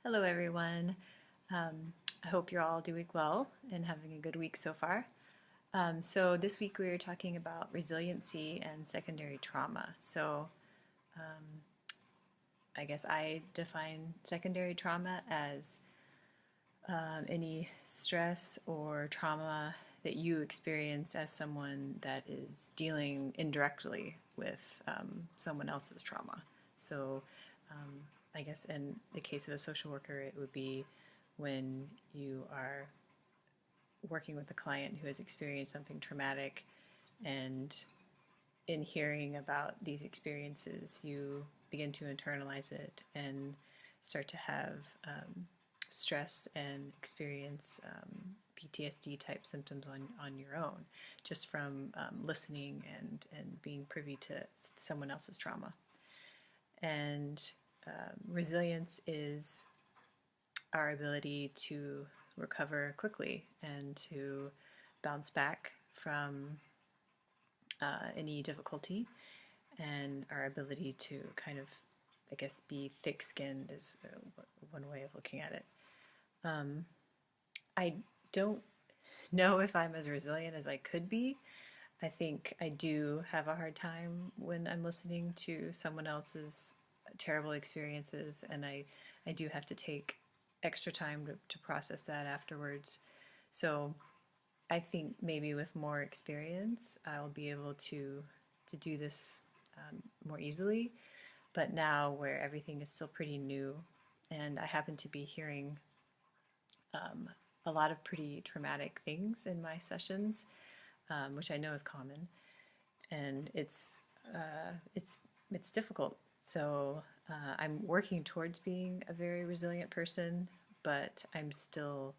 Hello, everyone. I hope you're all doing well and having a good week so far. So, this week we are talking about resiliency and secondary trauma. Um, I guess I define secondary trauma as any stress or trauma that you experience as someone that is dealing indirectly with someone else's trauma. So, um, I guess in the case of a social worker, it would be when you are working with a client who has experienced something traumatic, and in hearing about these experiences, you begin to internalize it and start to have stress and experience PTSD type symptoms on your own, just from listening and being privy to someone else's trauma. And resilience is our ability to recover quickly and to bounce back from any difficulty, and our ability to kind of, I guess, be thick-skinned is one way of looking at it. I don't know if I'm as resilient as I could be. I think I do have a hard time when I'm listening to someone else's terrible experiences, and I do have to take extra time to process that afterwards. So I think maybe with more experience, I'll be able to do this more easily. But now, where everything is still pretty new, and I happen to be hearing a lot of pretty traumatic things in my sessions, which I know is common, and it's difficult. So I'm working towards being a very resilient person, but I'm still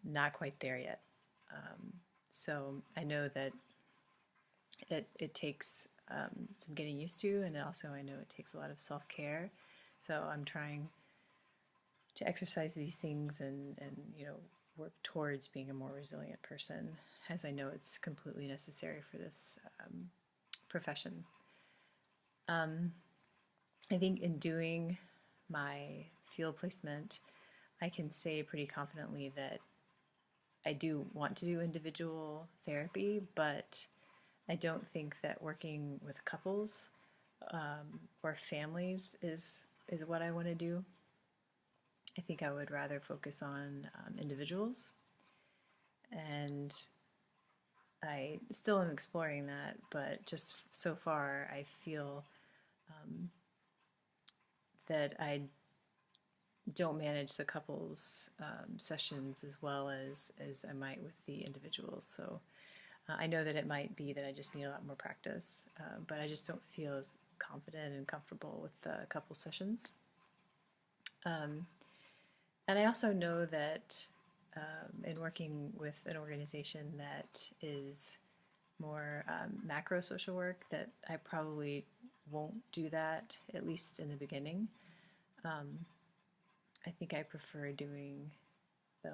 not quite there yet. So I know that it takes some getting used to, and also I know it takes a lot of self-care. So I'm trying to exercise these things and work towards being a more resilient person, as I know it's completely necessary for this profession. I think in doing my field placement, I can say pretty confidently that I do want to do individual therapy, but I don't think that working with couples or families is what I want to do. I think I would rather focus on individuals, and I still am exploring that, but just so far I feel that I don't manage the couples sessions as well as I might with the individuals. So I know that it might be that I just need a lot more practice, but I just don't feel as confident and comfortable with the couple sessions. And I also know that in working with an organization that is more macro social work, that I probably won't do that, at least in the beginning. I think I prefer doing the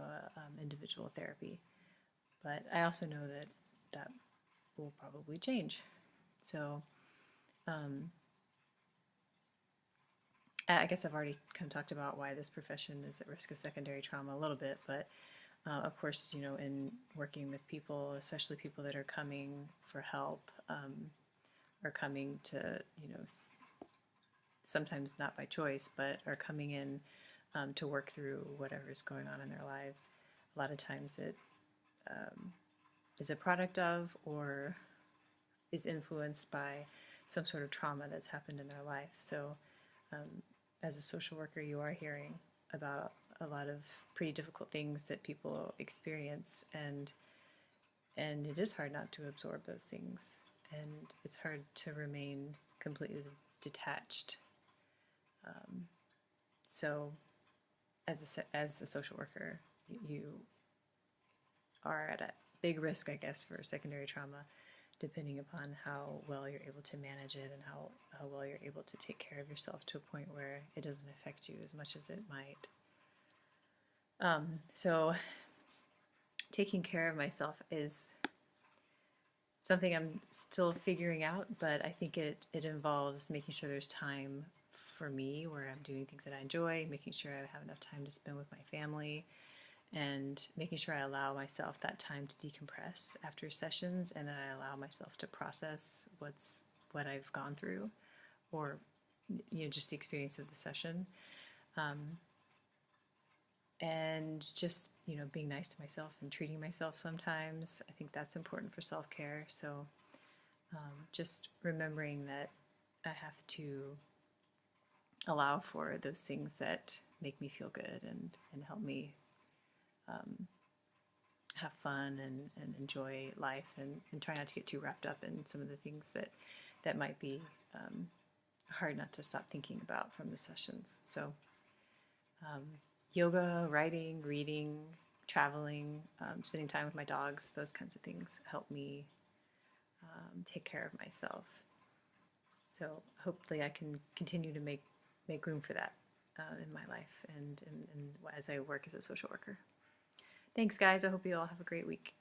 individual therapy, but I also know that that will probably change. So I guess I've already kind of talked about why this profession is at risk of secondary trauma a little bit, but of course, in working with people, especially people that are coming for help, or coming to, sometimes not by choice, but are coming in to work through whatever is going on in their lives. A lot of times it is a product of or is influenced by some sort of trauma that's happened in their life. So as a social worker, you are hearing about a lot of pretty difficult things that people experience, and it is hard not to absorb those things, and it's hard to remain completely detached. So as a social worker, you are at a big risk, I guess, for secondary trauma, depending upon how well you're able to manage it and how well you're able to take care of yourself to a point where it doesn't affect you as much as it might. So taking care of myself is something I'm still figuring out, but I think it involves making sure there's time for me where I'm doing things that I enjoy, making sure I have enough time to spend with my family, and making sure I allow myself that time to decompress after sessions, and that I allow myself to process what I've gone through, or just the experience of the session, and just being nice to myself and treating myself sometimes. I think that's important for self-care. So just remembering that I have to allow for those things that make me feel good and help me have fun and enjoy life, and try not to get too wrapped up in some of the things that might be hard not to stop thinking about from the sessions. So yoga, writing, reading, traveling, spending time with my dogs, those kinds of things help me take care of myself. So hopefully I can continue to make room for that in my life and as I work as a social worker. Thanks, guys. I hope you all have a great week.